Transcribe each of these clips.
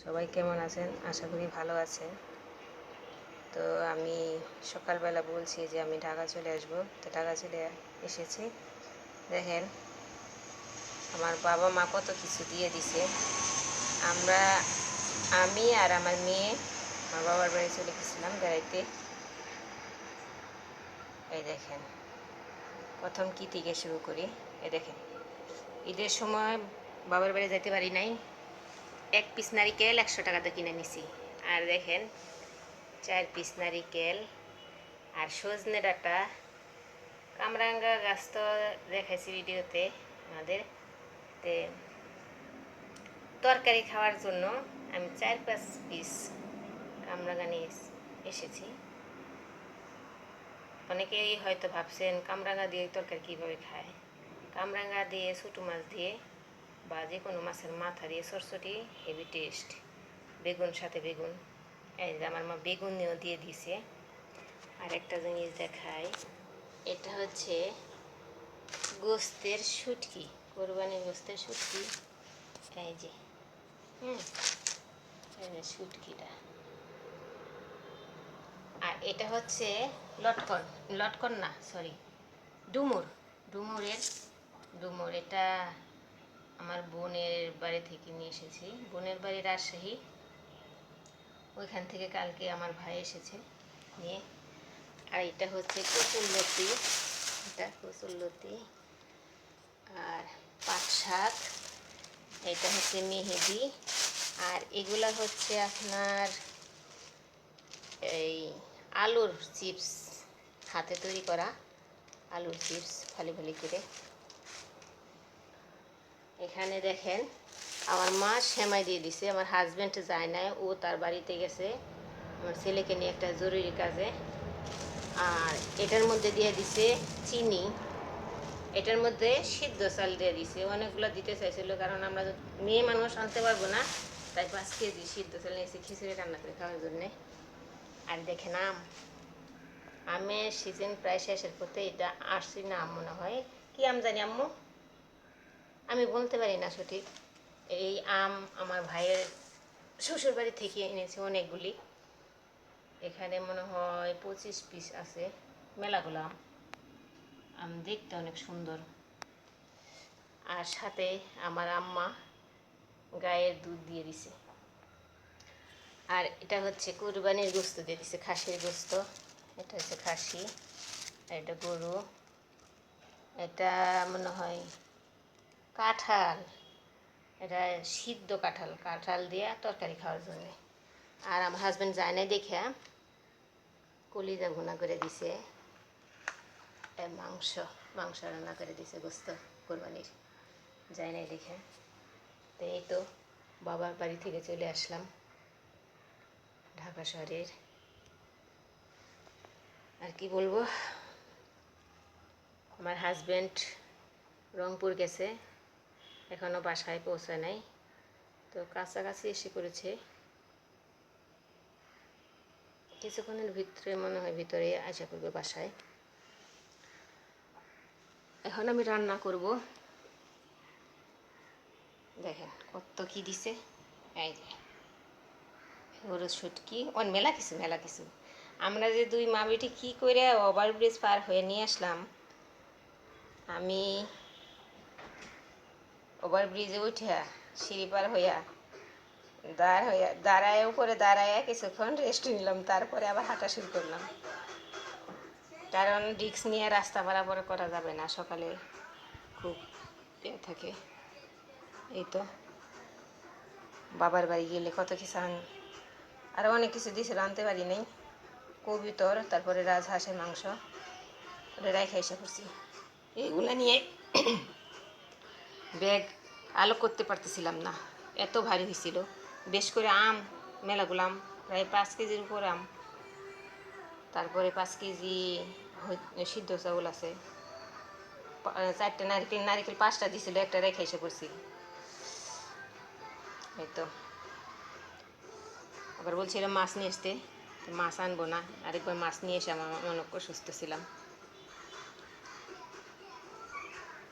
সবাই কেমন আছেন? আশা করি ভালো আছেন। তো আমি সকালবেলা বলছি যে আমি ঢাকা চলে আসবো, তো ঢাকা চলে এসেছি। দেখেন আমার বাবা মা কত কিছু দিয়ে দিছে। আমি আর আমার মেয়ে আমার বাবার বাড়ি চলে গেছিলাম বেড়াইতে। এই দেখেন প্রথম কী থেকে শুরু করি। এই দেখেন ঈদের সময় বাবার বাড়ি যেতে পারি নাই, 1 পিস নারিকেল 100 টাকাতে কিনে নিছি। আর দেখেন 4 পিস নারিকেল আর সজনে ডাঁটা, কামরাঙ্গা গাছ তো দেখাইছি ভিডিওতে আমাদের। তে তরকারি খাওয়ার জন্য আমি 4-5 পিস কামরাঙ্গা নিয়ে এসেছি। অনেকেই হয়তো ভাবছেন কামরাঙ্গা দিয়ে তরকারি কীভাবে খায়। কামরাঙ্গা দিয়ে, ছোটো মাছ দিয়ে বা যে কোনো মাছের মাথা দিয়ে চটচটি হেভি টেস্ট। বেগুন সাথে বেগুন, এই যে আমার মা বেগুন নিয়েও দিয়ে দিছে। আর একটা জিনিস দেখাই, এটা হচ্ছে গোস্তের শুটকি, কোরবানির গোস্তের শুটকি। এই যে এই যে শুটকিটা। আর এটা হচ্ছে লটকন, লটকন না সরি, ডুমুর, ডুমুর। এটা আমার বোনের বাড়ি থেকে নিয়ে এসেছি। বোনের বাড়ি রাজশাহী, ওইখান থেকে কালকে আমার ভাই এসেছে নিয়ে। আর এটা হচ্ছে কচুরলতি, এটা কচুরলতি। আর পাট শাক, এটা হচ্ছে মেহেদি। আর এগুলা হচ্ছে আপনার এই আলুর চিপস, হাতে তৈরি করা আলুর চিপস ফালি ফালি করে। এখানে দেখেন আমার মা সেমাই দিয়ে দিছে। আমার হাজব্যান্ড যায় নাই, ও তার বাড়িতে গেছে আমার ছেলেকে নিয়ে একটা জরুরি কাজে। আর এটার মধ্যে দিয়ে দিছে চিনি, এটার মধ্যে সিদ্ধ চাল দিয়ে দিছে। অনেকগুলো দিতে চাইছিল, কারণ আমরা মেয়ে মানুষ আনতে পারবো না, তাই 5 কেজি সিদ্ধ চাল নিয়েছি খিচুড়ি রান্না করে খাওয়ার জন্যে। আর দেখেন আমের সিজন প্রায় শেষের পথে। এটা আসছি না মনে হয়, কি আম জানি আম্মু, আমি বলতে পারি না সঠিক। এই আম আমার ভাইয়ের শ্বশুর বাড়ি থেকে এনেছে অনেকগুলি। এখানে মনে হয় 25 পিস আছে, মেলাগুলো আম দেখতে অনেক সুন্দর। আর সাথে আমার আম্মা গায়ের দুধ দিয়ে দিছে। আর এটা হচ্ছে কুরবানির গোস্ত দিয়ে দিছে, খাসির গোস্ত। এটা হচ্ছে খাসি, এটা গরু, এটা মনে হয় কাঁঠাল, এটা সিদ্ধ কাঁঠাল, কাঁঠাল দিয়ে তরকারি খাওয়ার জন্য। আর আমার হাজব্যান্ড যায় নাই দেখে কলিজা ভুনা করে দিছে, মাংস রান্না করে দিছে, গোস্ত কোরবানির, যায় নাই দেখে। তো এই তো বাবার বাড়ি থেকে চলে আসলাম ঢাকা শহরের। আর কি বলবো, আমার হাজব্যান্ড রংপুর গেছে, এখনও বাসায় পৌঁছায় নাই। তো কাছাকাছি এসে করেছে, কিছুক্ষণের ভিতরে মনে হয় ভিতরে আসা করবে বাসায়। এখন আমি রান্না করব। দেখেন কত কি দিছে, এই যে গরু শুটকি, মেলা কিছু। আমরা যে 2 মা বেটি কী করে ওভারব্রিজ পার হয়ে নিয়ে আসলাম। আমি ওভারব্রিজে উঠে সিঁড়ি পার হইয়া দাঁড়ায় উপরে দাঁড়ায় কিছুক্ষণ রেস্ট নিলাম, তারপরে আবার হাঁটা শুরু করলাম। কারণ রিস্ক নিয়ে রাস্তা পারাপার করা যাবে না, সকালে খুব থাকে। এই তো বাবার বাড়ি গেলে কত কিছু আরও অনেক কিছু দিয়েছিল, আনতে পারি নাই। কবিতর, তারপরে রাজহাঁসের মাংস, ওটা রেখে এসে করছি। এইগুলো নিয়ে ব্যাগ আলো করতে পারতেছিলাম না, এত ভারী হয়েছিল। বেশ করে আম, মেলাগুলো আম, প্রায় 5 কেজির উপর আম। তারপরে 5 কেজি সিদ্ধ চাউল আছে, 4টা নারিকেল 5টা দিয়েছিল, একটা রেখে এসে করছি। এই তো আবার বলছিলাম মাছ নিয়ে আসতে, মাছ আনবো না, আরেকবার মাছ নিয়ে এসে আমার অনেক অসুস্থ ছিলাম।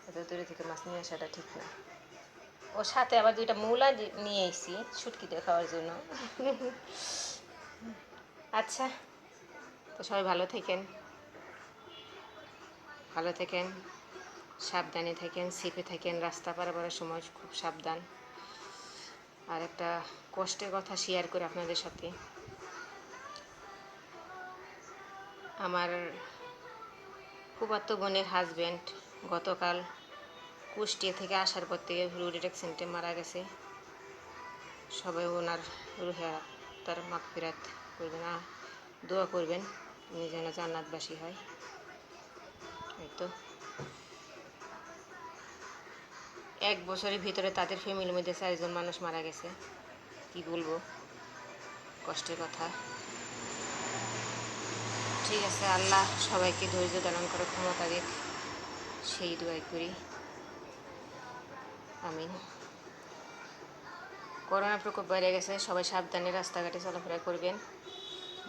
এত দূরে থেকে মাছ নিয়ে আসাটা ঠিক না। ওর সাথে আবার 2টা মূলা নিয়ে এসেছি শুটকি দিয়ে খাওয়ার জন্য। আচ্ছা, তো সবাই ভালো থাকেন, সাবধানে থাকেন, সেফে থাকেন, রাস্তা পারাবার সময় খুব সাবধান। আর একটা কষ্টের কথা শেয়ার করে আপনাদের সাথে, আমার ফুফাতো বোনের হাজব্যান্ড গতকাল কুষ্টিয়া থেকে আসার পর থেকে রোডের অ্যাক্সিডেন্টে মারা গেছে। সবাই ওনার রুহে তার মাগফিরাত করবেন, দোয়া করবেন উনি যেন জান্নাতবাসী হয়। এই তো 1 বছরের ভিতরে তাদের ফ্যামিলির মধ্যে 4 জন মানুষ মারা গেছে। কি বলবো, কষ্টের কথা। ঠিক আছে, আল্লাহ সবাইকে ধৈর্য ধারণ করে ক্ষমতা দিক, সেই দোয়াই করি। আমিন। করোনা প্রকোপ বেড়ে গেছে, সবাই সাবধানে রাস্তাঘাটে চলাফেরা করবেন,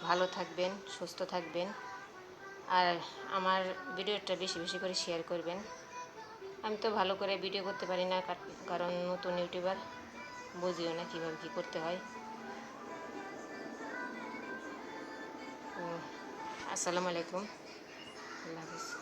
ভালো থাকবেন, সুস্থ থাকবেন। আর আমার ভিডিওটা বেশি বেশি করে শেয়ার করবেন। আমি তো ভালো করে ভিডিও করতে পারি না, কারণ নতুন ইউটিউবার, বুঝিও না কীভাবে কী করতে হয়। আসসালামু আলাইকুম, আল্লাহ হাফিজ।